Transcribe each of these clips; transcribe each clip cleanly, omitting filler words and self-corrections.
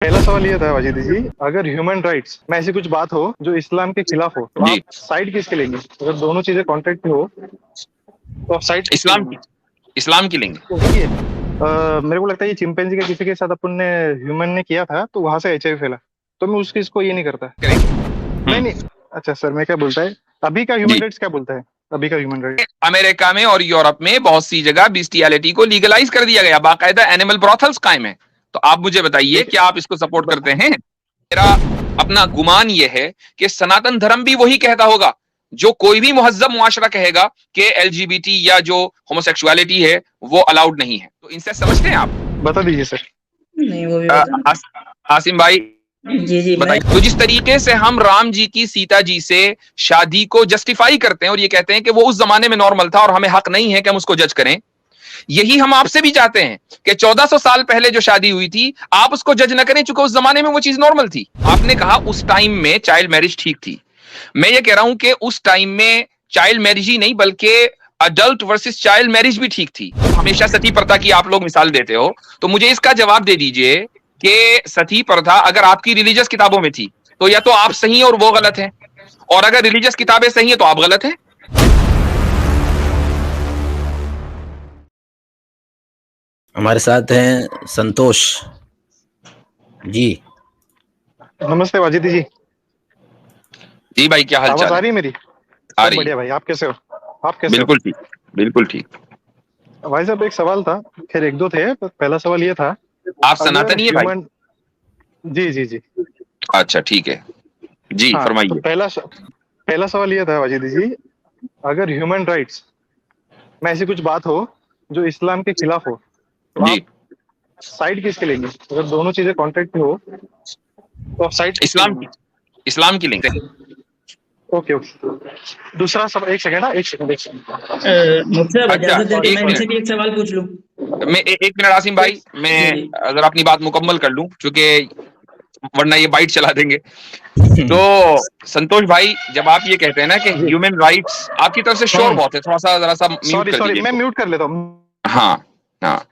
पहला सवाल ये था वाजिद जी, अगर ह्यूमन राइट्स में ऐसी कुछ बात हो जो इस्लाम के खिलाफ हो तो जी। आप साइड किसके लेंगे? अगर दोनों चीजें कॉन्ट्रैक्ट में हो तो आप साइड किसके इस्लाम लेंगे? की इस्लाम की लेंगे। तो देखिए, मेरे को लगता है ये चिंपैंजी के किसी के साथ अपन ने ह्यूमन ने किया था तो वहां से एचआईवी फैला। तो मैं उस चीज को ये नहीं करता। करेंगे। नहीं नहीं। अच्छा सर, मैं क्या बोलता है, अभी का ह्यूमन जी। राइट्स क्या बोलता है? अभी का ह्यूमन राइट्स। अमेरिका में और यूरोप में बहुत सी जगह बिस्टियलिटी को लीगलाइज कर दिया गया, बाकायदा एनिमल ब्रॉथल्स कायम है। तो आप मुझे बताइए, देखिए क्या आप इसको सपोर्ट करते हैं? मेरा अपना गुमान यह है कि सनातन धर्म भी वही कहता होगा जो कोई भी मुहज्जब मुआशरा कहेगा कि एलजीबीटी या जो होमोसेक्सुअलिटी है वो अलाउड नहीं है। तो इनसे समझते हैं आप? बता दीजिए सर। नहीं, वो भी आ, बता। आस, आसिम भाई जी जी, मैं बताइए। तो जिस तरीके से हम राम जी की सीता जी से शादी को जस्टिफाई करते हैं और ये कहते हैं कि वो उस जमाने में नॉर्मल था और हमें हक नहीं है कि हम उसको जज करें, यही हम आपसे भी चाहते हैं कि 1400 साल पहले जो शादी हुई थी आप उसको जज न करें, चूंकि उस जमाने में वो चीज नॉर्मल थी। आपने कहा उस टाइम में चाइल्ड मैरिज ठीक थी। मैं ये कह रहा हूं कि उस टाइम में चाइल्ड मैरिज ही नहीं बल्कि अडल्ट वर्सेस चाइल्ड मैरिज भी ठीक थी। हमेशा सती प्रथा की आप लोग मिसाल देते हो, तो मुझे इसका जवाब दे दीजिए कि सती प्रथा अगर आपकी रिलीजियस किताबों में थी तो या तो आप सही और वो गलत है, और अगर रिलीजियस किताबें सही है तो आप गलत हैं। हमारे साथ हैं संतोष जी। नमस्ते वाजिद जी। जी भाई, क्या हाल आवाज चाल आ है? रही है मेरी? आ सब रही है। बढ़िया भाई, आप कैसे हो? आप कैसे हो? बिल्कुल ठीक। बिल्कुल ठीक। भाई साहब एक सवाल था। खैर एक दो थे, पर पहला सवाल ये था, आप अगर सनातनी है भाई? ह्यूमन। जी जी जी। अच्छा ठीक है। जी हाँ, तो फरमाइए। पहला सवाल ये था वाजिद जी, अगर ह्यूमन राइट्स में ऐसी कुछ बात हो जो इस्लाम के खिलाफ हो तो जी। आप साइड किसके लेंगे? अगर दोनों चीजें कॉन्ट्रैक्ट में हो तो आप साइड किसके इस्लाम लेंगे? की इस्लाम की लेंगे। Okay okay. दूसरा सब, एक सेकंड, हाँ एक सेकंड एक सेकंड। मुझसे अब अच्छा इजाजत दें तो एक मैं मिनट, इनसे भी एक सवाल पूछ लूं। एक मिनट आसिम भाई, मैं जी जी। अगर अपनी बात मुकम्मल कर लूं, क्योंकि वरना ये बाइट चला देंगे। तो संतोष भाई, जब आप ये कहते हैं ना कि जी। ह्यूमन राइट्स, आपकी तरफ से शोर बहुत है, थोड़ा सा जरा सा म्यूट सॉरी कर सॉरी, दीजिए मैं इनको। म्यूट कर लेता हूँ। हाँ। हाँ।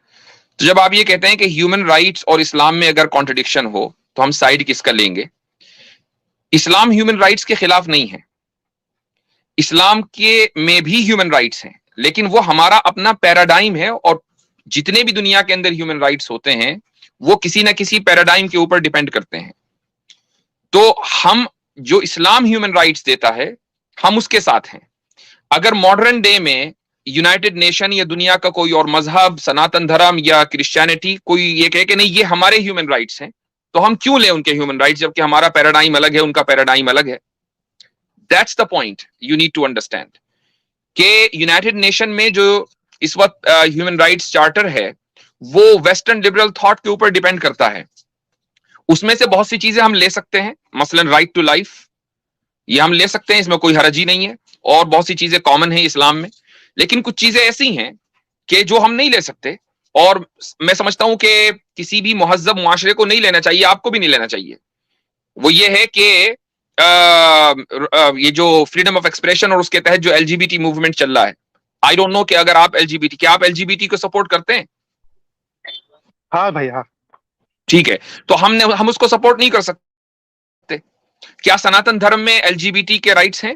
तो जब आप ये कहते हैं कि ह्यूमन राइट्स और इस्लाम में अगर कॉन्ट्रडिक्शन हो तो हम साइड किसका लेंगे? इस्लाम ह्यूमन राइट्स के खिलाफ नहीं है। इस्लाम के में भी ह्यूमन राइट्स हैं, लेकिन वो हमारा अपना पैराडाइम है, और जितने भी दुनिया के अंदर ह्यूमन राइट्स होते हैं वो किसी ना किसी पैराडाइम के ऊपर डिपेंड करते हैं। तो हम जो इस्लाम ह्यूमन राइट्स देता है हम उसके साथ हैं। अगर मॉडर्न डे में यूनाइटेड नेशन या दुनिया का कोई और मजहब, सनातन धर्म या क्रिश्चियनिटी, कोई ये कहे कि नहीं ये हमारे ह्यूमन राइट्स हैं, तो हम क्यों लें उनके ह्यूमन राइट्स जबकि हमारा पैराडाइम अलग है, उनका पैराडाइम अलग है। That's the point you need to understand कि यूनाइटेड नेशन में जो इस वक्त ह्यूमन राइट्स चार्टर है वो वेस्टर्न लिबरल थॉट के ऊपर डिपेंड करता है। उसमें से बहुत सी चीजें हम ले सकते हैं, मसलन राइट टू लाइफ, ये हम ले सकते हैं, इसमें कोई हरज ही नहीं है, और बहुत सी चीजें कॉमन है इस्लाम में। लेकिन कुछ चीजें ऐसी हैं कि जो हम नहीं ले सकते, और मैं समझता हूं कि किसी भी मुहज्जब मुआशरे को नहीं लेना चाहिए, आपको भी नहीं लेना चाहिए। वो ये है कि ये जो फ्रीडम ऑफ एक्सप्रेशन और उसके तहत जो एलजीबीटी मूवमेंट चल रहा है, आई डोंट नो कि अगर आप एलजीबीटी, क्या आप एलजीबीटी को सपोर्ट करते हैं? हाँ भाई हाँ। ठीक है, तो हम उसको सपोर्ट नहीं कर सकते। क्या सनातन धर्म में एलजीबीटी के राइट्स हैं?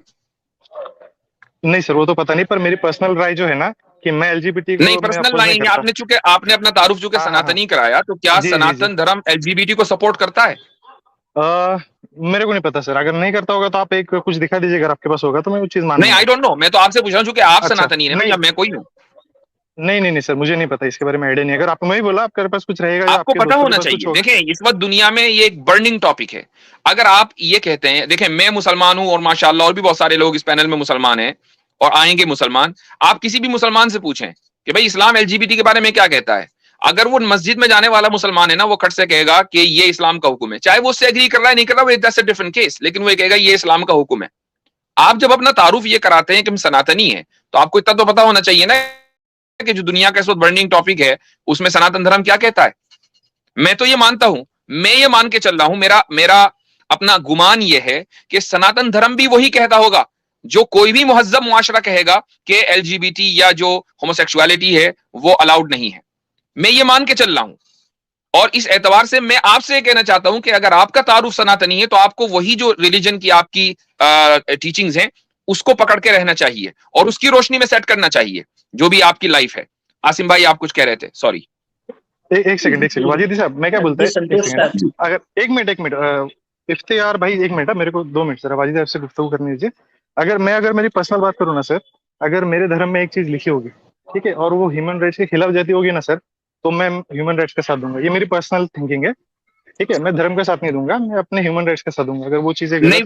नहीं सर, वो तो पता नहीं, पर मेरी पर्सनल राय जो है ना कि मैं एलजीबीटी नहीं, को मैं पर्सनल अपोज नहीं लाइन, करता। आपने चूंकि आपने अपना तारुफ चूंकि हाँ हाँ हाँ। सनातनी कराया, तो क्या जी जी जी। सनातन धर्म एलजीबीटी को सपोर्ट करता है? मेरे को नहीं पता सर, अगर नहीं करता होगा तो आप एक कुछ दिखा दीजिए, अगर आपके पास होगा तो मैं वो चीज मान नहीं, लूंगा। आई डोंट नो, मैं तो आपसे पूछ रहा हूं चूंकि आप अच्छा। सनातनी है ना, नहीं या मैं कोई हूं? नहीं नहीं नहीं सर, मुझे नहीं पता, इसके बारे में आइडिया नहीं। अगर आपने वही बोला आपके पास कुछ रहेगा या आपको आपके पता दोस्तों के होना पास कुछ चाहिए। होगा। देखें, इस वक्त दुनिया में ये एक बर्निंग टॉपिक है। अगर आप ये कहते हैं, देखें मैं मुसलमान हूं और माशाल्लाह और भी बहुत सारे लोग इस पैनल में मुसलमान हैं और आएंगे मुसलमान, आप किसी भी मुसलमान से पूछें कि भाई इस्लाम एलजीबीटी के बारे में क्या कहता है, अगर वो मस्जिद में जाने वाला मुसलमान है ना, वो खट से कहेगा कि ये इस्लाम का हुक्म है। चाहे वो उससे एग्री कर रहा है नहीं कर रहा, वो दैट्स अ डिफरेंट केस, लेकिन वो ये कहेगा ये इस्लाम का हुक्म है। आप जब अपना तारुफ ये कराते हैं कि हम सनातनी हैं, तो आपको इतना तो पता होना चाहिए ना कि जो दुनिया का इस वक्त बर्निंग टॉपिक है उसमें सनातन धर्म क्या कहता है। मैं तो ये मानता हूं, मैं ये मान के चल रहा हूं, मेरा मेरा अपना गुमान ये है कि सनातन धर्म भी वही कहता होगा जो कोई भी मुहज्जब मुआशरा कहेगा कि एलजीबीटी या जो होमोसेक्सुअलिटी है वो अलाउड नहीं है। मैं ये मान के चल रहा हूं। और इस एतबार से मैं आपसे ये कहना चाहता हूं कि अगर आपका तारुफ सनातनी है तो आपको वही जो रिलीजन की आपकी टीचिंग्स हैं उसको पकड़ के रहना चाहिए और उसकी रोशनी में सेट करना चाहिए जो भी आपकी लाइफ है। आसिम भाई आप कुछ कह रहे थे, सॉरी। एक सेकंड वाजिद साहब, मैं क्या बोलता है, अगर एक मिनट इफ्तियार भाई, एक मिनट, मेरे को 2 मिनट सर वाजिद साहब से गुफ्तगू करने दीजिए। अगर मेरी पर्सनल बात करूँ ना सर, अगर मेरे धर्म में एक चीज लिखी होगी, ठीक है, और वो ह्यूमन राइट्स के खिलाफ जाती होगी ना सर, तो मैं ह्यूमन राइट्स का साथ दूंगा। ये मेरी पर्सनल थिंकिंग है, ठीक है, मैं धर्म का साथ नहीं दूंगा, मैं अपने ह्यूमन राइट्स का साथ दूंगा। अगर वो चीजें नहीं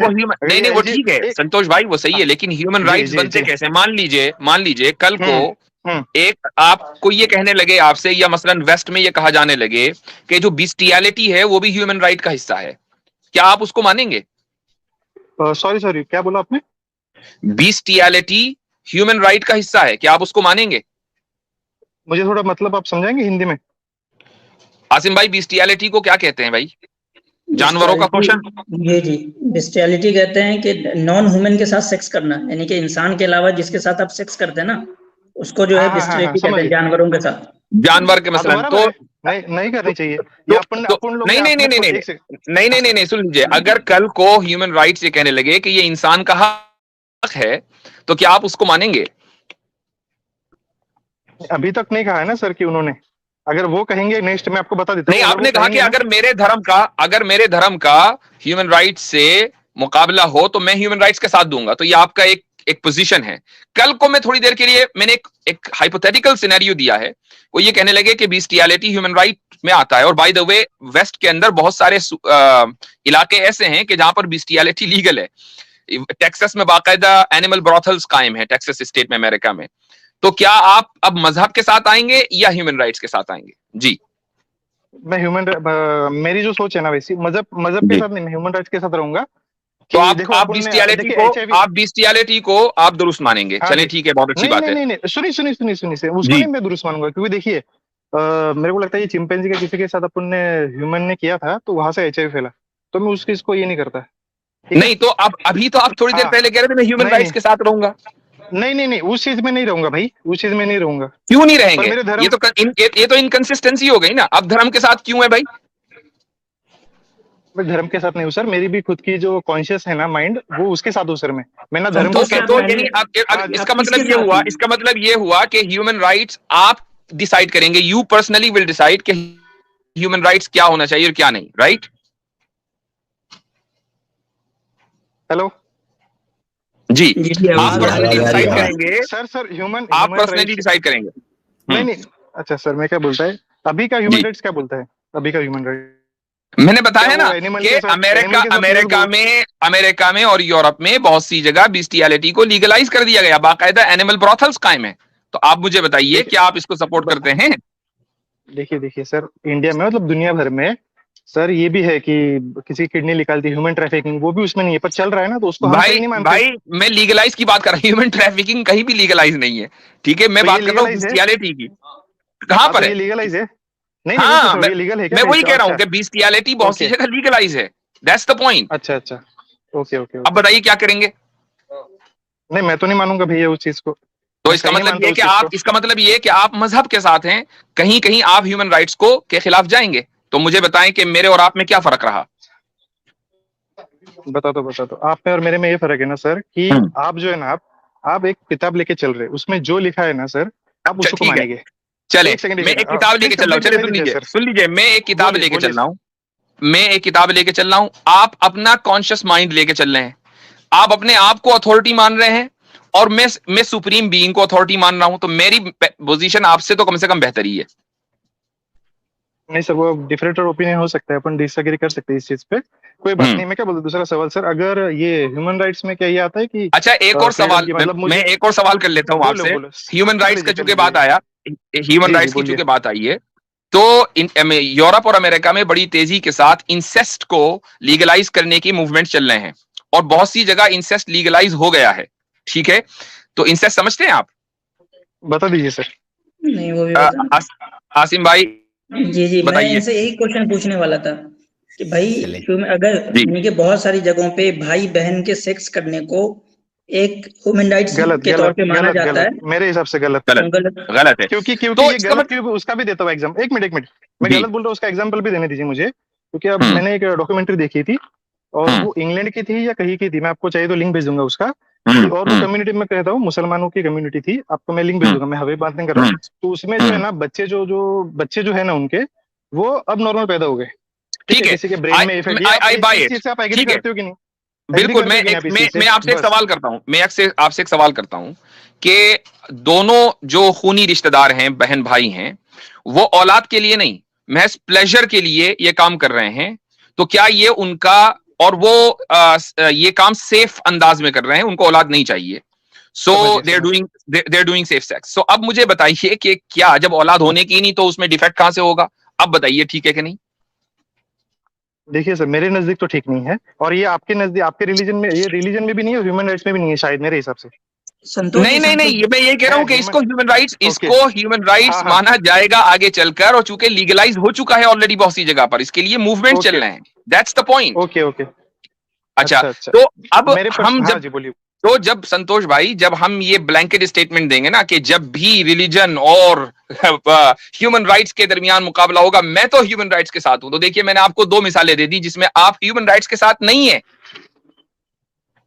वो ठीक है संतोष भाई, वो सही है, लेकिन ह्यूमन राइट्स बनते कैसे? मान लीजिए कल को एक आपको ये कहने लगे आपसे, या मसलन वेस्ट में ये कहा जाने लगे कि जो बिस्टियलिटी है वो भी ह्यूमन राइट का हिस्सा है, क्या आप उसको मानेंगे? सॉरी क्या बोला आपने? बिस्टियलिटी ह्यूमन राइट का हिस्सा है, क्या आप उसको मानेंगे? मुझे थोड़ा मतलब आप समझाएंगे हिंदी में? आसिम भाई बिस्टियलिटी को क्या कहते हैं भाई? जानवरों का क्वेश्चन। जी बिस्टियलिटी कहते हैं कि नॉन ह्यूमन के साथ सेक्स करना, यानी कि इंसान के अलावा जिसके साथ आप सेक्स करते हैं ना, उसको जो है बिस्टियलिटी कहते हैं, जानवरों के साथ। जानवर के मसलन तो नहीं करनी चाहिए ये अपन लोग। नहीं, सुन लीजिए, अगर कल को ह्यूमन राइट्स ये कहने लगे कि ये इंसान का हक है, तो क्या आप उसको मानेंगे? अभी तक नहीं कहा है ना सर कि उन्होंने, अगर वो कहेंगे नेक्स्ट मैं आपको बता देता हूं। नहीं, आपने कहा कि अगर मेरे धर्म का ह्यूमन राइट्स से मुकाबला हो तो मैं ह्यूमन राइट्स के साथ दूंगा, तो ये आपका एक पोजीशन है। कल को मैं थोड़ी देर के लिए मैंने एक हाइपोथेटिकल सिनेरियो दिया है, वो ये कहने लगे कि बिस्टियलिटी ह्यूमन राइट में आता है, और बाय द वे वेस्ट के अंदर बहुत सारे इलाके ऐसे हैं कि जहां पर बिस्टियलिटी लीगल है। टेक्सास में बाकायदा एनिमल ब्रॉथल्स कायम है, टेक्सास स्टेट में, अमेरिका में। तो क्या आप अब मजहब के साथ आएंगे या ह्यूमन राइट्स के साथ आएंगे? जी, मैं मेरी जो सोच है ना वैसी, मजहब के साथ नहीं, मैं ह्यूमन राइट्स के साथ रहूंगा। तो आप बिस्टियलिटी को आप दुरुस्त मानेंगे? चलिए ठीक है, बहुत अच्छी बात है। नहीं, सुनिए उसको नहीं मैं दुरुस्त मानूंगा, क्योंकि देखिए मेरे को लगता है ये चिंपैंजी के किसी के साथ अपन ने ह्यूमन ने किया था, तो वहां से HIV फैला, तो मैं उस चीज को ये नहीं करता। नहीं तो अब अभी तो आप थोड़ी देर पहले कह रहे थे मैं ह्यूमन राइट्स के साथ रहूंगा। नहीं, उस चीज में नहीं रहूंगा भाई, उस चीज में नहीं रहूंगा। क्यों नहीं रहेंगे? ये तो इनकंसिस्टेंसी हो गई ना। अब धर्म के साथ क्यों है भाई? मैं धर्म के साथ नहीं हूँ सर, मेरी भी खुद की जो कॉन्शियस है ना माइंड, वो उसके साथ हूँ सर। मैं ना धर्म के साथ। तो इसका मतलब ये हुआ कि ह्यूमन राइट्स आप डिसाइड करेंगे, यू पर्सनली विल डिसाइड कि ह्यूमन राइट्स क्या होना चाहिए और क्या नहीं, राइट? हेलो जी, आप पर्सनली डिसाइड करेंगे सर ह्यूमन, आप पर्सनली डिसाइड करेंगे। नहीं, अच्छा सर, मैं क्या बोलता है अभी का ह्यूमन राइट्स क्या बोलता है? अभी का ह्यूमन राइट मैंने बताया ना कि अमेरिका में और यूरोप में बहुत सी जगह बिस्टियलिटी को लीगलाइज कर दिया गया, बाकायदा एनिमल ब्रॉथल्स कायम है। तो आप मुझे बताइए क्या आप इसको सपोर्ट करते हैं? देखिए सर, इंडिया में मतलब दुनिया भर में सर ये भी है कि किसी किडनी निकालती, ह्यूमन ट्रैफिकिंग, वो भी उसमें नहीं है, पर चल रहा है ना, तो उसको हम नहीं मानते। भाई मैं लीगलाइज की बात कर रहा हूँ, ह्यूमन ट्रैफिकिंग कहीं भी लीगलाइज नहीं है, ठीक है? मैं बात कर रहा हूँ बिस्टियलिटी की। कहां पर है लीगलाइज है? नहीं, हाँ, मैं वही कह रहा हूँ कि बिस्टियलिटी बहुत सी जगह लीगलाइज है, दैट्स द पॉइंट। अच्छा, ओके। अब बताइए क्या करेंगे? नहीं, मैं तो नहीं मानूंगा भैया उस चीज को। तो इसका मतलब ये है कि आप मजहब के साथ हैं, कहीं कहीं आप ह्यूमन राइट्स को के खिलाफ जाएंगे। तो मुझे बताएं कि मेरे और आप में क्या फर्क रहा? बता दो। आप में और मेरे में ये फर्क है ना सर कि आप जो है ना, आप एक किताब लेके चल रहे, उसमें जो लिखा है ना सर, आप उसको मानेंगे। चले, मैं एक किताब लेके चल रहा हूँ, चलिए सुन लीजिए, मैं एक किताब लेके चल रहा हूँ, आप अपना कॉन्शियस माइंड लेके चल रहे हैं, आप अपने आप को अथॉरिटी मान रहे हैं, और मैं सुप्रीम बीइंग को अथॉरिटी मान रहा हूं, तो मेरी पोजीशन आपसे तो कम से कम बेहतर ही है। नहीं सर, वो डिफरेंट ओपिनियन हो सकता है, अपन डिसएग्री कर सकते हैं इस चीज पे, कोई बात नहीं। मैं क्या बोलूं, दूसरा सवाल सर, अगर ये ह्यूमन राइट्स में क्या ये आता है कि अच्छा, एक और सवाल, मैं एक और सवाल कर लेता हूं आपसे। ह्यूमन राइट्स का चूंकि बात आया, ह्यूमन राइट्स की चूंकि बात आई है, तो यूरोप और अमेरिका में बड़ी तेजी के साथ इंसेस्ट को लीगलाइज करने की मूवमेंट चल रहे हैं, और बहुत सी जगह इंसेस्ट लीगलाइज हो गया है, ठीक है? तो इंसेस्ट समझते हैं आप? बता दीजिए सर। नहीं, वो भी आसिम भाई जी, मैं इनसे यही क्वेश्चन पूछने वाला था कि भाई अगर यानी कि बहुत सारी जगहों पे भाई बहन के सेक्स करने को एक ह्यूमन राइट्स के तौर पे माना जाता है। मेरे हिसाब से गलत है। क्योंकि तो ये गलत क्यों, उसका भी देता हूँ एग्जाम। एक मिनट मैं गलत बोल रहा हूँ, उसका एग्जाम्पल भी देने दीजिए मुझे, क्योंकि अब मैंने एक डॉक्यूमेंट्री देखी थी और वो इंग्लैंड की थी या कहीं की थी, मैं आपको चाहिए तो लिंक भेज दूंगा उसका। और वो कम्युनिटी में कहता हूँ मुसलमानों की कम्युनिटी थी, आपको मैं लिंक भेज दूंगा, मैं हवे बात नहीं कर रहा हूँ। तो उसमें जो है ना बच्चे जो है ना उनके, वो अब नॉर्मल पैदा हो गए। ठीक है, किसी के ब्रेन में इफेक्ट, इस चीज से आप एग्री करते हो कि नहीं? बिल्कुल। मैं आपसे एक सवाल करता हूं, आपसे एक सवाल करता हूं कि दोनों जो खूनी रिश्तेदार हैं, बहन भाई हैं, वो औलाद के लिए नहीं, महज प्लेजर के लिए ये काम कर रहे हैं, तो क्या ये उनका, और वो ये काम सेफ अंदाज में कर रहे हैं, उनको औलाद नहीं चाहिए, so they are doing safe sex. So अब मुझे बताइए कि क्या जब औलाद होने की नहीं तो उसमें डिफेक्ट कहां से होगा? अब बताइए ठीक है कि नहीं? देखिए सर, मेरे नजदीक तो ठीक नहीं है, और ये आपके नजदीक, आपके रिलीजन में, ये रिलीजन में भी नहीं है, ह्यूमन राइट्स में भी नहीं है शायद, मेरे हिसाब से। नहीं, मैं ये कह रहा हूं कि इसको ह्यूमन राइट्स माना जाएगा आगे चलकर, और चूंकि लीगलाइज हो चुका है ऑलरेडी बहुत सी जगह पर, इसके लिए मूवमेंट चल रहे हैं। That's the point. ओके। अच्छा, तो अब हम जब संतोष भाई, जब हम ये ब्लैंकेट स्टेटमेंट देंगे ना कि जब भी रिलीजन और ह्यूमन राइट्स के दरमियान मुकाबला होगा, मैं तो ह्यूमन राइट्स के साथ हूं, तो देखिए मैंने आपको 2 मिसालें दे दी जिसमें आप ह्यूमन राइट्स के साथ नहीं है।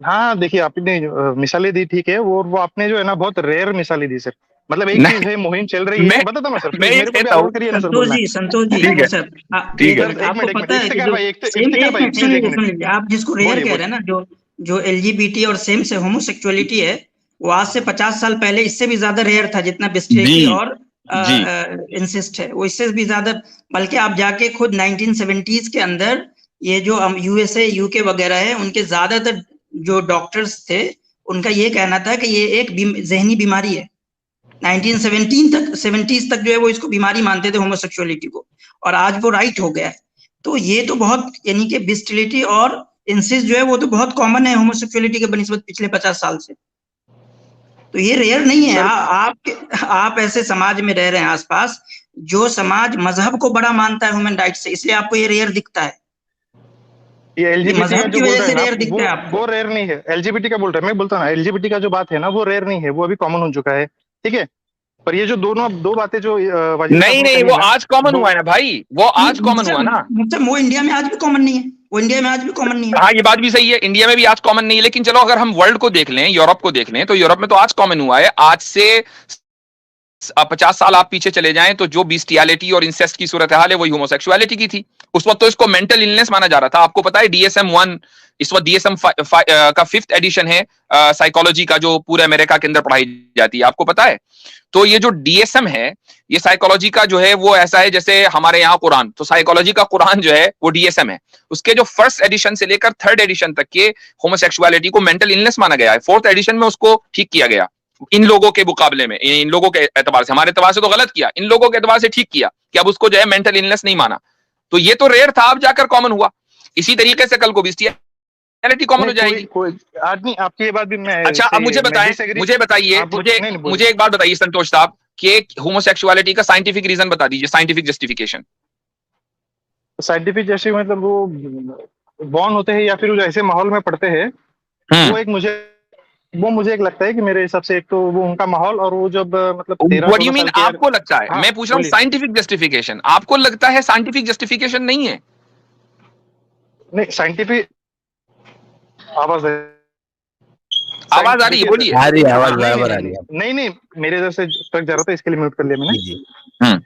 हाँ देखिए, आपने मिसालें दी ठीक है, वो आपने जो है ना बहुत रेयर मिसालें दी सर। मतलब एक चीज है, मुहिम चल रही है, बताता हूँ सर, मेरे को भी अलाउ करिए ना सर। संतोष जी सर, ठीक है, आपको पता है आप जिसको रेयर कह रहे हैं ना, जो एलजीबीटी और सेम से होमोसेक्सुअलिटी है, वो आज से 50 साल पहले इससे भी ज्यादा रेयर था, जितना बिस्ट्रेटी और इंसिस्ट है, वो इससे भी ज्यादा। बल्कि आप जाके खुद 1970s के अंदर ये जो यूएसए यूके वगैरह है, उनके ज्यादातर जो डॉक्टर्स थे, उनका ये कहना था कि ये एक जहनी बीमारी है। 1970s तक जो है वो इसको बीमारी मानते थे, होमोसेक्सुअलिटी को, और आज वो राइट हो गया है। तो ये तो बहुत, यानी कि बिस्टिलिटी और इंसिस्ट जो है वो तो बहुत कॉमन है होमोसेक्सुअलिटी के बनिस्बत पिछले 50 साल से। तो ये रेयर नहीं है। आप ऐसे समाज में रह रहे हैं आसपास, जो समाज मजहब को बड़ा मानता है ह्यूमन राइट से, इसलिए आपको ये रेयर दिखता है। ये एलजीबीटी का जो बोल रहे हैं वो रेयर नहीं है। एलजीबीटी का बोल रहे हैं, मैं बोलता हूँ ना, एलजीबीटी का जो बात है ना वो रेयर नहीं है, वो अभी कॉमन हो चुका है, ठीक है। पर ये जो दो बातें जो नहीं, वो आज कॉमन हुआ है ना भाई, वो आज कॉमन हुआ ना। वो इंडिया में आज भी कॉमन नहीं है, वो इंडिया में आज भी कॉमन नहीं है। हाँ, ये बात भी सही है, इंडिया में भी आज कॉमन नहीं है, लेकिन चलो अगर हम वर्ल्ड को देख लें, यूरोप को देख लें, तो यूरोप में तो आज कॉमन हुआ है। आज से 50 साल आप पीछे चले जाएं तो जो बिस्टियलिटी और इंसेस्ट की सूरत हाल है वही होमोसेक्सुअलिटी की थी। उस वक्त तो इसको मेंटल इलनेस माना जा रहा था। आपको पता है DSM-1, इस वक्त DSM का 5th एडिशन है साइकोलॉजी का, जो पूरे अमेरिका के अंदर पढ़ाई जाती है, आपको पता है। तो ये जो DSM है, ये साइकोलॉजी का जो है वो ऐसा है जैसे हमारे यहाँ कुरान, तो साइकोलॉजी का कुरान जो है वो DSM है। उसके जो 1st एडिशन से लेकर 3rd एडिशन तक के होमोसेक्सुअलिटी को मेंटल इलनेस माना गया है। 4th एडिशन में उसको ठीक किया गया, इन लोगों के मुकाबले में, इन लोगों के एतबार से, हमारे एतबार से तो गलत किया, इन लोगों के एतबार से ठीक किया कि अब उसको जो है मेंटल इलनेस नहीं माना। तो ये तो रेयर था, अब जाकर कॉमन हुआ। इसी तरीके से कल को बिस्टियलिटी कॉमन हो जाएगी। आदमी, आपकी ये बात भी मैं, अच्छा, अब मुझे बताइए, मुझे एक बात बताइए संतोष साहब, कि होमोसेक्सुअलिटी का साइंटिफिक रीजन बता दीजिए, साइंटिफिक जस्टिफिकेशन। साइंटिफिक जैसे मतलब वो बॉर्न होते हैं या फिर ऐसे माहौल में पढ़ते हैं, वो मुझे एक लगता है कि मेरे हिसाब से एक तो वो उनका माहौल, और वो जब मतलब 13-14 साल के, आपको लगता है? हाँ, मैं पूछ रहा हूँ साइंटिफिक जस्टिफिकेशन, आपको लगता है साइंटिफिक जस्टिफिकेशन नहीं है? नहीं, साइंटिफिक आवाज आ रही है, बोलिए। आ रही है आवाज, बराबर आ रही है। नहीं, मेरे इधर से ट्रक जा रहा था, इसके लिए म्यूट कर लिया मैंने।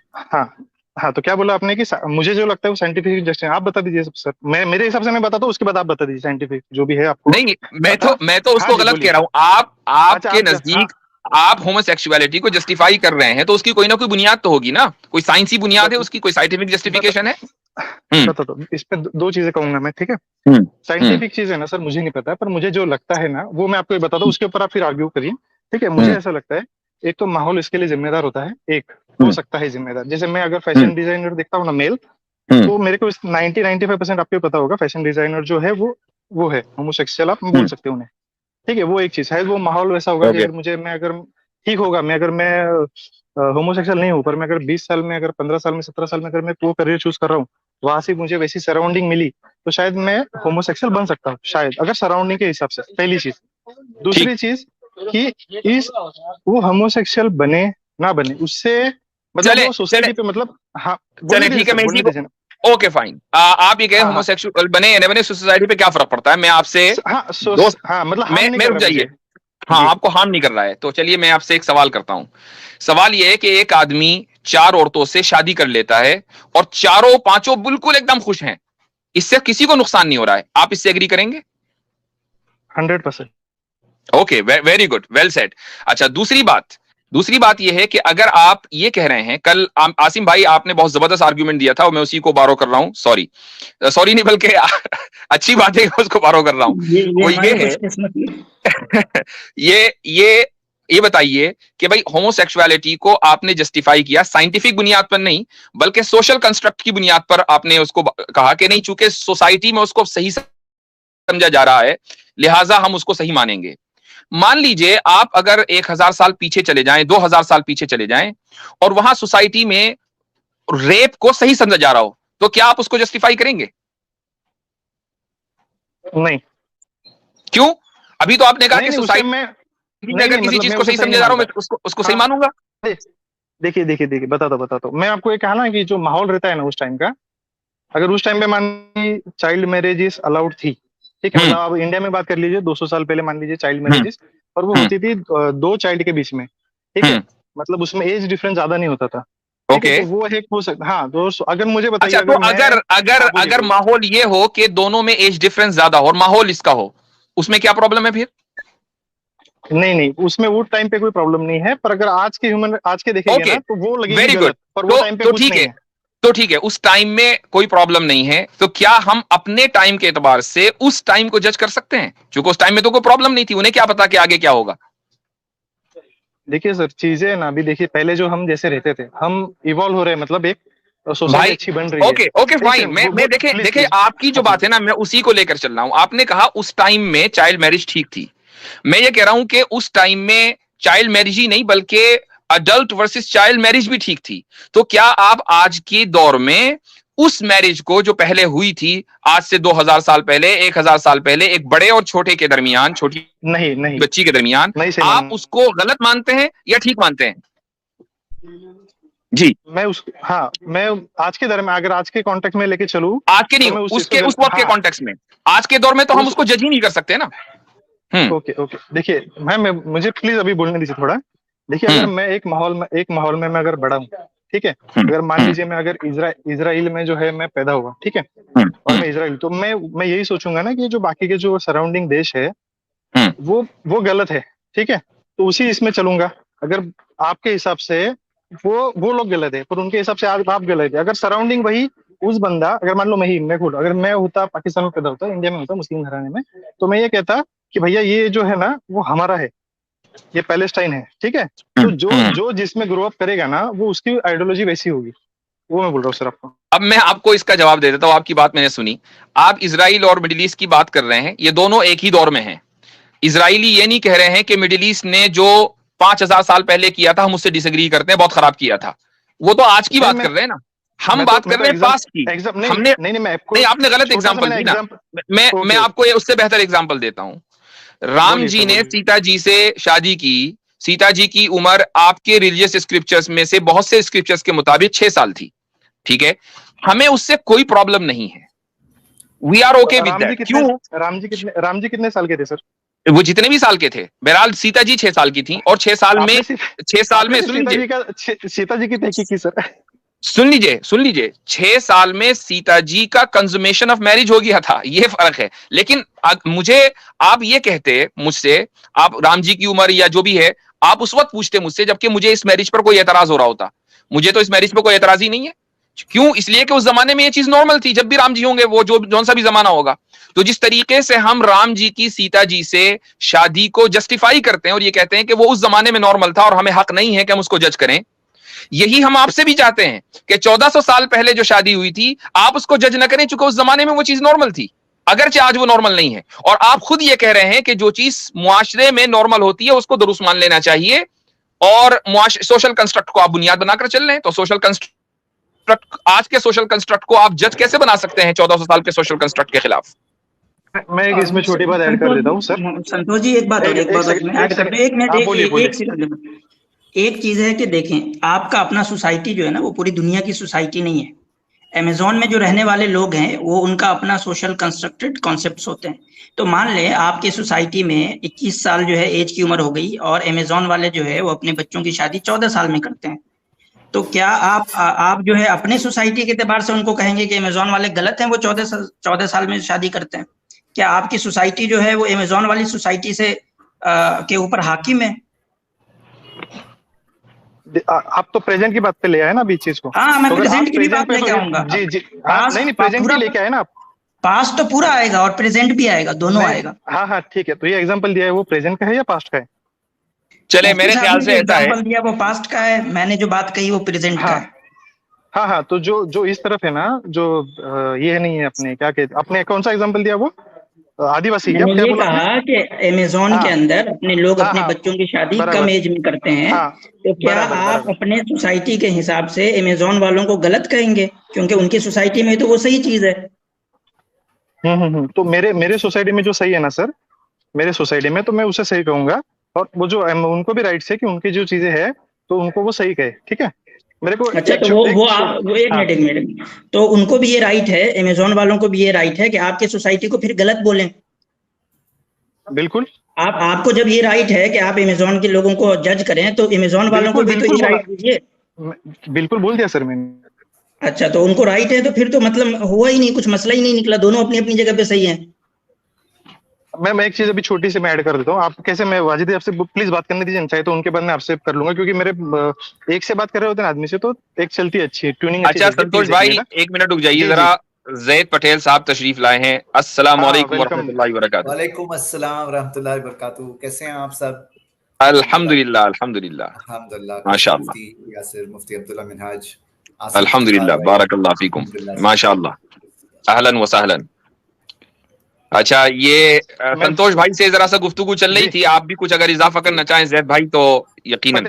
हाँ, तो क्या बोला आपने कि मुझे जो लगता है वो साइंटिफिक जस्टिस, आप बता दीजिए सर। मेरे हिसाब से मैं बताता हूँ, उसके बाद आप बता दीजिए साइंटिफिक जो भी है आपको। नहीं, मैं तो उसको गलत कह रहा हूँ। आपके नजदीक आप होमोसेक्सुअलिटी को जस्टिफाई कर रहे हैं, तो उसकी कोई ना कोई बुनियाद तो होगी ना, कोई साइंसी बुनियाद है उसकी, कोई साइंटिफिक जस्टिफिकेशन है। तो इसमें 2 चीजें कहूंगा मैं, ठीक है। साइंटिफिक चीज है ना सर, मुझे नहीं पता, पर मुझे जो लगता है ना वो मैं आपको बता दूं, उसके ऊपर आप फिर आर्ग्यू करिए, ठीक है। मुझे ऐसा लगता है, एक तो माहौल इसके लिए जिम्मेदार होता है, एक हो सकता है जिम्मेदार। जैसे मैं अगर फैशन डिजाइनर देखता हूँ ना मेल, तो मेरे को 90-95% आपको पता होगा फैशन डिजाइनर जो है वो है होमोसेक्सुअल, आप बोल सकते हो उन्हें, ठीक है। वो एक चीज है, वो माहौल वैसा होगा कि अगर ठीक होगा, अगर मैं होमोसेक्सुअल नहीं हूँ, पर मैं अगर 20 साल में, अगर 15 साल में, 17 साल में अगर मैं वो करियर चूज कर रहा हूँ, वहां से मुझे वैसी सराउंडिंग मिली, तो शायद मैं होमोसेक्सुअल बन सकता हूँ, शायद, अगर सराउंडिंग के हिसाब से। पहली चीज, दूसरी चीज कि इस वो होमोसेक्सुअल बने ना बने उससे मतलब वो सोसाइटी पे मतलब हाँ चले ठीक है, मैं ओके फाइन, आप ये कहे होमोसेक्सुअल बने या न बने सोसाइटी पे क्या फर्क पड़ता है, मैं आपसे मतलब मैं रुक जाइए, हाँ आपको हार्म नहीं कर रहा है, तो चलिए मैं आपसे एक सवाल करता हूं। सवाल यह है कि एक आदमी 4 औरतों से शादी कर लेता है और चारों पांचों बिल्कुल एकदम खुश हैं, इससे किसी को नुकसान नहीं हो रहा है, आप इससे एग्री करेंगे? 100%। Okay, very good, well said. अच्छा, दूसरी बात यह है कि अगर आप ये कह रहे हैं, कल आसिम भाई आपने बहुत जबरदस्त आर्ग्यूमेंट दिया था और मैं उसी को बारो कर रहा हूं, सॉरी नहीं बल्कि अच्छी बात है उसको बारो कर रहा हूं। वो ये है ये बताइए कि भाई होमोसेक्सुअलिटी को आपने जस्टिफाई किया साइंटिफिक बुनियाद पर नहीं बल्कि सोशल कंस्ट्रक्ट की बुनियाद पर, आपने उसको कहा कि नहीं चूंकि सोसाइटी में उसको सही समझा जा रहा है लिहाजा हम उसको सही मानेंगे। मान लीजिए आप अगर 1000 साल पीछे चले जाएं, 2000 साल पीछे चले जाएं और वहां सोसाइटी में रेप को सही समझा जा रहा हो, तो क्या आप उसको जस्टिफाई करेंगे? नहीं। क्यों? अभी तो आपने कहा कि सोसाइटी में अगर किसी चीज को सही समझा जा रहा हूं मैं उसको सही मानूंगा। देखिए बताता हूं मैं आपको ये कहा ना कि जो माहौल रहता है ना उस टाइम का, अगर उस टाइम पे मान लीजिए चाइल्ड मैरिजेस अलाउड थी, ठीक है, मतलब आप इंडिया में बात कर लीजिए 200 साल पहले मान लीजिए चाइल्ड मैरिजेस, और वो होती थी 2 चाइल्ड के बीच में, ठीक है, मतलब उसमें एज डिफरेंस ज्यादा नहीं होता था। ओके, तो वो एक हो सकता, हाँ दोस्तों अगर मुझे बताइए, अच्छा, तो अगर माहौल ये हो कि दोनों में एज डिफरेंस ज्यादा हो और माहौल इसका हो, उसमें क्या प्रॉब्लम है फिर? नहीं उसमें वो टाइम पे कोई प्रॉब्लम नहीं है, पर अगर आज के देखेंगे ना तो वो लगेगी गलत, पर वो टाइम पे कुछ नहीं है। तो ठीक है, उस टाइम में कोई प्रॉब्लम नहीं है, तो क्या हम अपने टाइम के एतबार से उस टाइम को जज कर सकते हैं? क्योंकि उस टाइम में तो कोई प्रॉब्लम नहीं थी, उन्हें क्या पता कि आगे क्या होगा। देखिए सर, चीजें ना अभी देखिए, पहले जो हम जैसे रहते थे हम इवॉल्व हो रहे हैं, मतलब एक सोसाइटी अच्छी बन रही है। ओके फाइन, मैं देखे आपकी जो बात है ना मैं उसी को लेकर चल रहा हूं। आपने कहा उस टाइम में चाइल्ड मैरिज ठीक थी, मैं ये कह रहा हूं कि उस टाइम में चाइल्ड मैरिज ही नहीं बल्कि अडल्ट वर्सेस चाइल्ड मैरिज भी ठीक थी। तो क्या आप आज के दौर में उस मैरिज को जो पहले हुई थी आज से 2000 साल पहले, 1000 साल पहले, एक बड़े और छोटे के दरमियान, छोटी नहीं बच्ची के दरमियान, आप उसको गलत मानते हैं या ठीक मानते हैं? जी, मैं आज के दौर में, अगर आज के कॉन्टेक्स्ट में लेके चलूं, आज के नहीं, उस वक्त के कॉन्टेक्स्ट में, आज के दौर में तो हम उसको जज ही नहीं कर सकते ना। ओके देखिए मुझे प्लीज अभी बोलने दीजिए थोड़ा। देखिए अगर मैं एक माहौल में मैं अगर बड़ा हूँ, ठीक है, अगर मान लीजिए मैं अगर इजराइल में जो है मैं पैदा हुआ, ठीक है, और मैं इजराइल, तो मैं यही सोचूंगा ना कि जो बाकी के जो सराउंडिंग देश है वो गलत है, ठीक है, तो उसी इसमें चलूंगा। अगर आपके हिसाब से वो लोग गलत है पर उनके हिसाब से आप गलत है, अगर सराउंडिंग वही उस बंदा, अगर मान लो मैं खुद अगर मैं होता पाकिस्तान में पैदा होता, इंडिया में होता, मुस्लिम घराने में, तो मैं ये कहता कि भैया ये जो है ना वो हमारा है, ये पैलेस्टाइन है, ठीक है, तो जो जिसमें ग्रो अप करेगा ना वो उसकी आइडियोलॉजी वैसी होगी, वो मैं बोल रहा हूँ सर आपको। अब मैं आपको इसका जवाब दे देता हूँ, आपकी बात मैंने सुनी, आप इजराइल और मिडिल ईस्ट की बात कर रहे हैं, ये दोनों एक ही दौर में हैं। इजराइली ये नहीं कह रहे हैं कि मिडिल ईस्ट ने जो 5000 साल पहले किया था हम उससे डिसएग्री करते हैं, बहुत खराब किया था, वो तो आज की बात कर रहे हैं ना, हम बात कर रहे हैं पास्ट की। हमने नहीं, आपने गलत एग्जांपल दी ना, मैं आपको उससे बेहतर एग्जांपल देता हूं। राम जी ने सीता जी से शादी की, सीता जी की उम्र आपके रिलीजियस स्क्रिप्चर्स में से बहुत से स्क्रिप्चर्स के मुताबिक 6 साल थी, ठीक है, हमें उससे कोई प्रॉब्लम नहीं है, we are okay with that. क्यों? राम जी कितने साल के थे सर? वो जितने भी साल के थे, बहरहाल सीता जी 6 साल की थी, और 6 साल में सीता जी की तहकीक की सर। सुन लीजिए 6 साल में सीता जी का कंज्यूमेशन ऑफ मैरिज हो गया था, ये फर्क है। लेकिन मुझे आप ये कहते मुझसे, आप राम जी की उम्र या जो भी है आप उस वक्त पूछते मुझसे, जबकि मुझे इस मैरिज पर कोई एतराज हो रहा होता। मुझे तो इस मैरिज पर कोई एतराज ही नहीं है। क्यों? इसलिए कि उस जमाने में ये चीज नॉर्मल थी, जब भी राम जी होंगे, वो जो सा भी जमाना होगा। तो जिस तरीके से हम राम जी की सीता जी से शादी को जस्टिफाई करते हैं और ये कहते हैं कि वो उस जमाने में नॉर्मल था और हमें हक नहीं है कि हम उसको जज करें, यही हम आपसे भी चाहते हैं कि 1400 साल पहले जो शादी हुई थी आप उसको जज न करें, चूंकि उस जमाने में वो चीज नॉर्मल थी, अगरचे आज वो नॉर्मल नहीं है। और आप खुद ये कह रहे हैं कि जो चीज मुआशरे में नॉर्मल होती है उसको दुरुस्त मान लेना चाहिए, और सोशल कंस्ट्रक्ट को आप बुनियाद बनाकर चल रहे हैं। तो सोशल कंस्ट्रक्ट, आज के सोशल कंस्ट्रक्ट को आप जज कैसे बना सकते हैं 1400 साल के सोशल कंस्ट्रक्ट के खिलाफ? मैं एक इसमें छोटी बात ऐड कर देता हूँ सर। संतोष जी एक बात और मैं ऐड कर दूं, एक मिनट, एक सेकंड। एक चीज है कि देखें, आपका अपना सोसाइटी जो है ना, वो पूरी दुनिया की सोसाइटी नहीं है। अमेजोन में जो रहने वाले लोग हैं वो उनका अपना सोशल कंस्ट्रक्टेड कॉन्सेप्ट्स होते हैं। तो मान लें आपके सोसाइटी में 21 साल जो है एज की उम्र हो गई, और अमेजोन वाले जो है वो अपने बच्चों की शादी 14 साल में करते हैं, तो क्या आप जो है अपने सोसाइटी के एतबार से उनको कहेंगे कि अमेजोन वाले गलत हैं, वो 14 साल में शादी करते हैं? क्या आपकी सोसाइटी जो है वो अमेजोन वाली सोसाइटी से के ऊपर हाकिम है? आप तो प्रेजेंट की बात पे ले आए ना अभी चीज को। हाँ, मैं प्रेजेंट की भी बात लेके आऊंगा। जी जी, नहीं प्रेजेंट की लेके आए ना आप। पास्ट तो पूरा आएगा और प्रेजेंट भी आएगा, दोनों आएगा। हाँ ठीक है, तो ये एग्जांपल दिया है वो प्रेजेंट का है या पास्ट का है? चले मेरे ख्याल से ऐसा है, दिया वो पास्ट का है, मैंने जो बात कही वो प्रेजेंट का है। हाँ, तो जो इस तरफ है ना, जो ये नहीं है, अपने क्या कहते, अपने कौन सा एग्जांपल दिया वो आदिवासी? मैंने ये कहा कि अमेजोन के अंदर अपने लोग अपने बच्चों की शादी कम एज में करते हैं, तो क्या आप अपने सोसाइटी के हिसाब से अमेजोन वालों को गलत कहेंगे? क्योंकि उनकी सोसाइटी में तो वो सही चीज है। तो मेरे सोसाइटी में जो सही है ना सर, मेरे सोसाइटी में तो मैं उसे सही कहूंगा, और वो जो उनको भी राइट्स है कि उनकी जो चीजें है तो उनको वो सही कहे, ठीक है मेरे को। अच्छा, तो वो एक मिनट, तो उनको भी ये राइट है, अमेजोन वालों को भी ये राइट है कि आपके सोसाइटी को फिर गलत बोलें? बिल्कुल। आपको जब ये राइट है कि आप अमेजोन के लोगों को जज करें, तो अमेजोन वालों को भी तो ये राइट दीजिए। बिल्कुल बोल दिया सर मैंने। अच्छा, तो उनको राइट है तो फिर तो मतलब हुआ ही नहीं, कुछ मसला ही नहीं निकला, दोनों अपनी अपनी जगह पे सही है। मैं एक चीज अभी छोटी सी मैं ऐड कर देता हूँ। आप कैसे, मैं वाजिद आपसे प्लीज बात करने दीजिए, चाहे तो उनके बाद में आपसे कर लूंगा, क्योंकि मेरे एक से बात कर रहे होते हैं आदमी से तो एक चलती अच्छी है, ट्यूनिंग। अच्छा संतोष भाई एक मिनट रुक जाइए जरा, जैद पटेल साहब तशरीफ लाए हैं। अस्सलाम वालेकुम वरहमतुल्लाहि वबरकातुहू। वालेकुम अस्सलाम वरहमतुल्लाहि वबरकातुहू। कैसे हैं आप सब? अल्हम्दुलिल्लाह अल्हम्दुलिल्लाह अल्हम्दुलिल्लाह माशाअल्लाह। यासिर मुफ्ती अब्दुल्ला मिनहाज, अल्हम्दुलिल्लाह बारकल्लाह फीकुम माशाअल्लाह, अहलन व सहलन। अच्छा, ये संतोष भाई से जरा सा गुफ्तगू चल रही थी, आप भी कुछ अगर इजाफा करना चाहें जैद भाई तो यकीनन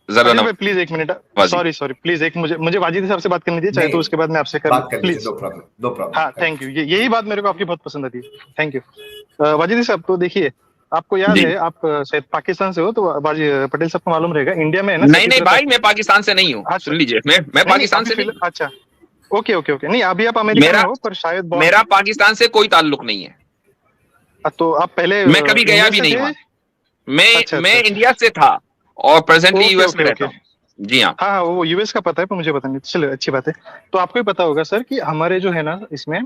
जरा ना। प्लीज एक मिनट, सॉरी प्लीज, एक मुझे वाजिद साहब से बात करनी थी, चाहे तो उसके बाद मैं आपसे कर प्लीज। No problem. हाँ थैंक यू, यही बात मेरे को आपकी बहुत पसंद आती है, थैंक यू वाजिद साहब। तो देखिए, आपको याद है, आप शायद पाकिस्तान से हो, तो पटेल साहब को मालूम रहेगा, इंडिया में है ना। नहीं भाई, मैं पाकिस्तान से नहीं हूँ, सुन लीजिए, मैं पाकिस्तान से नहीं। अच्छा ओके, नहीं अभी आप अमेरिका में हो, पर शायद मेरा पाकिस्तान से कोई ताल्लुक नहीं है। तो आप पहले, मैं कभी गया भी नहीं हुआ, मैं इंडिया से था और प्रेजेंटली यूएस में रहता हूँ। जी हाँ, वो यूएस का पता है, पर मुझे पता नहीं। चलो अच्छी बात है। तो आपको ही पता होगा सर कि हमारे जो है ना, इसमें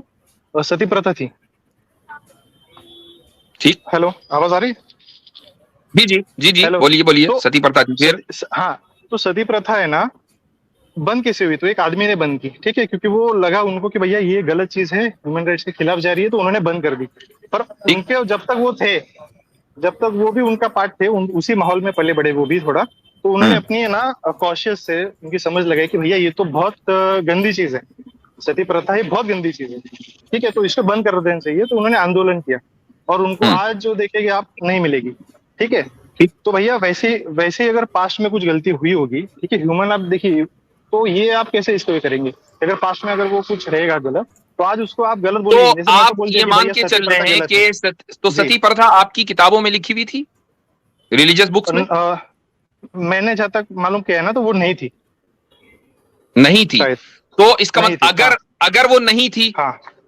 सती प्रथा थी। ठीक, हेलो, आवाज आ रही? जी बोलिए। तो सती प्रथा थी फिर? हाँ, तो सती प्रथा है ना, बंद कैसे हुई? तो एक आदमी ने बंद की, ठीक है, क्योंकि वो लगा उनको कि भैया ये गलत चीज है, ह्यूमन राइट्स के खिलाफ जा रही है, तो उन्होंने बंद कर दी। पर उनके जब तक वो थे, जब तक वो भी उनका पार्ट थे, उसी माहौल में पले बड़े वो भी थोड़ा, तो उन्होंने अपनी ना कॉशियस से उनकी समझ लगाई कि भैया ये तो बहुत गंदी चीज है, सती प्रथा ही बहुत गंदी चीज है, ठीक है, तो इसको बंद कर देना चाहिए। तो उन्होंने आंदोलन किया, और उनको आज जो देखेंगे आप नहीं मिलेगी, ठीक है। तो भैया वैसे अगर पास्ट में कुछ गलती हुई होगी, ठीक है, ह्यूमन, आप देखिए, तो ये आप कैसे इसको करेंगे? अगर पास्ट में अगर वो कुछ रहेगा गलत, तो आज उसको आप गलत बोलेंगे। तो आप ये मान के चल रहे हैं कि तो सती प्रथा आपकी किताबों में लिखी हुई थी, रिलीजियस बुक्स में? मैंने जहाँ तक मालूम किया है ना, तो वो नहीं थी। तो इसका मतलब अगर वो नहीं थी,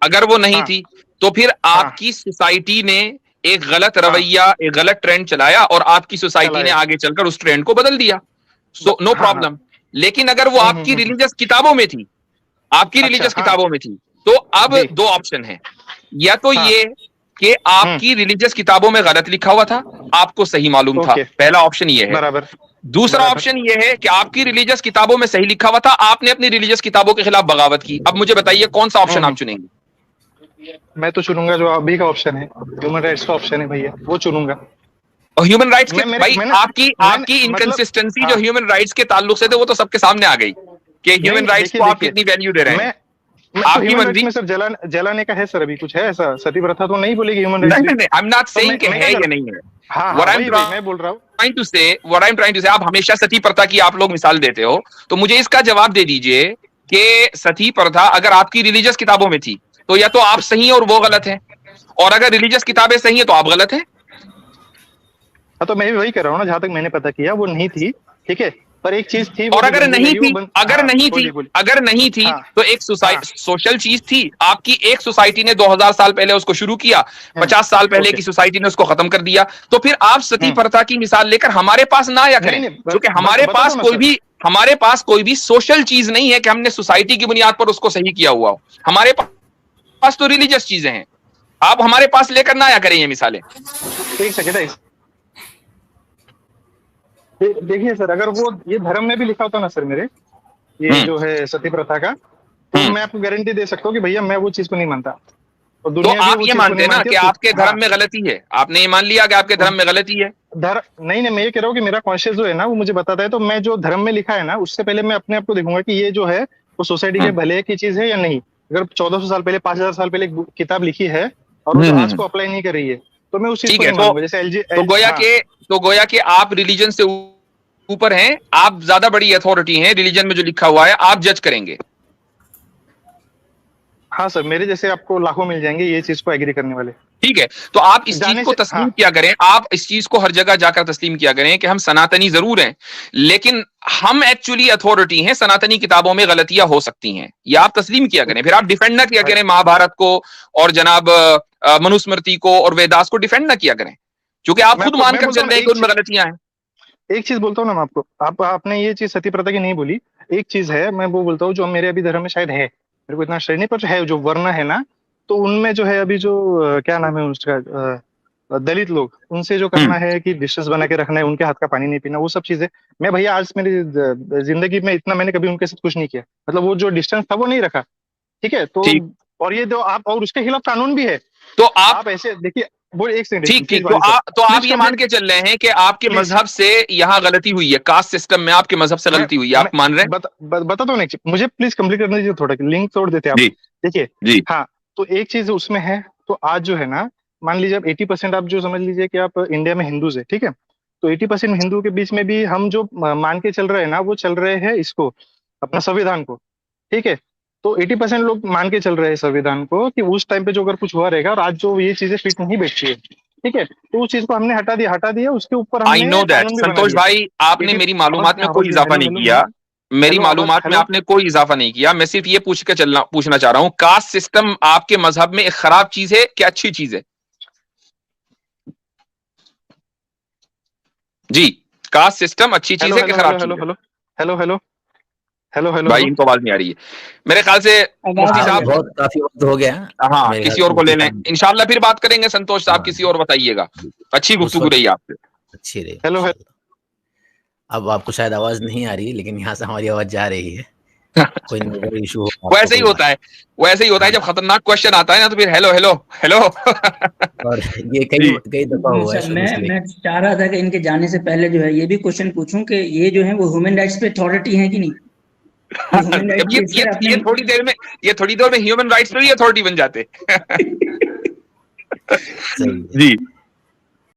अगर वो नहीं थी, तो फिर आपकी सोसाइटी ने एक गलत रवैया, एक गलत ट्रेंड चलाया, और आपकी सोसाइटी ने आगे चलकर उस ट्रेंड को बदल दिया। So no problem. लेकिन अगर वो आपकी रिलीजियस किताबों में थी, आपकी रिलीजियस किताबों में थी, तो अब दो ऑप्शन है, या तो ये कि आपकी रिलीजियस किताबों में गलत लिखा हुआ था, आपको सही मालूम था, पहला ऑप्शन ये है। दूसरा ऑप्शन ये है कि आपकी रिलीजियस किताबों में सही लिखा हुआ था, आपने अपनी रिलीजियस किताबों के खिलाफ बगावत की। अब मुझे बताइए कौन सा ऑप्शन आप चुनेंगे? मैं तो चुनूंगा जो अभी का ऑप्शन है, ह्यूमन राइट्स का ऑप्शन है भैया, वो चुनूंगा। और ह्यूमन राइट्स के भाई, आपकी इनकंसिस्टेंसी जो ह्यूमन राइट्स के ताल्लुक से थे, वो तो सबके सामने आ गई कि ह्यूमन राइट्स को आप कितनी वैल्यू दे रहे हैं। आपकी मर्जी में सर जलाने का है सर, अभी कुछ है ऐसा? सती प्रथा तो नहीं बोलेगी ह्यूमन राइट्स? नहीं, आई एम नॉट सेइंग कि है या नहीं है। मैं बोल रहा हूँ, what I am trying to say, आप हमेशा सती प्रथा की आप लोग मिसाल देते हो, तो मुझे इसका जवाब दे दीजिए कि सती प्रथा अगर आपकी रिलीजियस किताबों में थी, तो या तो आप सही और वो गलत है, और अगर रिलीजियस किताबें सही है तो आप गलत हैं। हाँ, तो मैं भी वही कर रहा हूँ ना, जहां तक मैंने पता किया वो नहीं थी, ठीक है, पर एक चीज थी। और अगर नहीं थी, अगर नहीं थी हाँ, तो एक सोशल चीज थी आपकी, एक सोसाइटी ने 2000 साल पहले उसको शुरू किया, 50 साल पहले की सोसाइटी ने उसको खत्म कर दिया, तो फिर आप सती प्रथा की मिसाल लेकर हमारे पास ना आया करें, क्योंकि हमारे पास कोई भी सोशल चीज नहीं है कि हमने सोसाइटी की बुनियाद पर उसको सही किया हुआ हो। हमारे पास तो रिलीजियस चीजें हैं, आप हमारे पास लेकर ना आया करें ये मिसालें। एक सेकंड, देखिए सर, अगर वो ये धर्म में भी लिखा होता ना सर मेरे, ये जो है सती प्रथा का, तो मैं आपको गारंटी दे सकता हूँ कि भैया मैं वो चीज को नहीं मानता। और तो आप ये मानते ना कि आपके धर्म में गलती है, आपने ये मान लिया कि आपके धर्म में गलती है। नहीं, मैं ये कह रहा हूँ कि मेरा कॉन्शियस जो है ना वो मुझे बताता है, तो मैं जो धर्म में लिखा है ना उससे पहले मैं अपने आप को देखूंगा कि ये जो है वो सोसाइटी के भले की चीज है या नहीं। अगर 1400 साल पहले, 5000 साल पहले एक किताब लिखी है और वो आज को अप्लाई नहीं कर रही है, तो मैं उस चीज को नहीं मानूंगा। जैसे एलजी, तो गोया के आप रिलीजन से ऊपर हैं, आप ज्यादा बड़ी अथॉरिटी हैं, रिलीजन में जो लिखा हुआ है आप जज करेंगे। हाँ सर, मेरे जैसे आपको लाखों मिल जाएंगे ये चीज को एग्री करने वाले। ठीक है, तो आप इस चीज को तस्लीम किया करें, आप इस चीज को हर जगह जाकर तस्लीम किया करें कि हम सनातनी जरूर हैं, लेकिन हम एक्चुअली अथॉरिटी हैं, सनातनी किताबों में गलतियां हो सकती हैं, ये आप तस्लीम किया करें। फिर आप डिफेंड ना किया करें महाभारत को और जनाब मनुस्मृति को और वेदास को डिफेंड ना किया करें, क्योंकि आप खुद मानकर चल रहे हैं कि उनमें गलतियां हैं। एक चीज बोलता हूँ ना मैं आपको, आपने ये चीज सती प्रथा की नहीं बोली, एक चीज है मैं वो बोलता हूँ जो मेरे अभी धर्म में शायद है, मेरे को इतना श्रेय नहीं पर है, जो वर्ण है ना, तो उनमें जो है अभी जो क्या नाम है उसका, दलित लोग, उनसे जो करना है कि डिस्टेंस बना के रखना है, उनके हाथ का पानी नहीं पीना, वो सब चीजें मैं भैया आज मेरी जिंदगी में इतना मैंने कभी उनके साथ कुछ नहीं किया, मतलब वो जो डिस्टेंस था वो नहीं रखा, ठीक है। तो और ये जो आप, और उसके खिलाफ कानून भी है, तो आप ऐसे देखिए, वो एक सेकंड, ठीक, तो आप ये मान के चल रहे हैं कि आपके मजहब से यहाँ गलती हुई है, कास्ट सिस्टम में आपके मजहब से गलती हुई है, आप मान रहे हैं? बता दो नहीं, मुझे प्लीज कंप्लीट करने दीजिए, थोड़ा लिंक तोड़ देते आप। देखिए, हाँ, तो एक चीज उसमें है, तो आज जो है ना, मान लीजिए आप 80% आप जो समझ लीजिए कि आप इंडिया में हिंदूज है, ठीक है, तो 80% हिंदू के बीच में भी हम जो मान के चल रहे हैं ना, वो चल रहे हैं इसको, अपना संविधान को, ठीक है। तो 80% लोग मान के चल रहे हैं संविधान को कि उस टाइम पे जो अगर कुछ हुआ रहेगा, और आज जो ये चीजें फिट नहीं बैठती है, ठीक है, तो उस चीज को हमने हटा दिया, उसके ऊपर हमने आई नो दैट संतोष भाई, आपने मेरी मालूमात में कोई इजाफा नहीं किया, मेरी मालूमात में आपने कोई इजाफा नहीं किया, मैं सिर्फ ये पूछना चाह रहा हूँ, कास्ट सिस्टम आपके मजहब में एक खराब चीज है क्या अच्छी चीज है? जी, कास्ट सिस्टम अच्छी चीज है कि खराब चीज है? हेलो भाई, इनको आवाज नहीं आ रही है मेरे ख्याल से। मुफ्ती साहब काफी वक्त हो गया, हाँ, किसी और को ले लें, इंशाल्लाह फिर बात करेंगे। संतोष साहब किसी और बताइएगा, अच्छी गुफ्तगू रही आपसे, अच्छी रही। हेलो, अब आपको शायद आवाज नहीं आ रही, लेकिन यहाँ से हमारी आवाज जा रही है। कोई इशू हो, वो ऐसे ही होता है, जब खतरनाक क्वेश्चन आता है ना, तो फिर हेलो और ये कई दफा हुआ है। मैं चाह रहा था कि इनके जाने से पहले जो है ये भी क्वेश्चन पूछूं कि ये जो है वो ह्यूमन राइट्स पे अथॉरिटी है कि नहीं? ये थोड़ी देर में ह्यूमन राइट्स पे भी अथॉरिटी बन जाते। जी।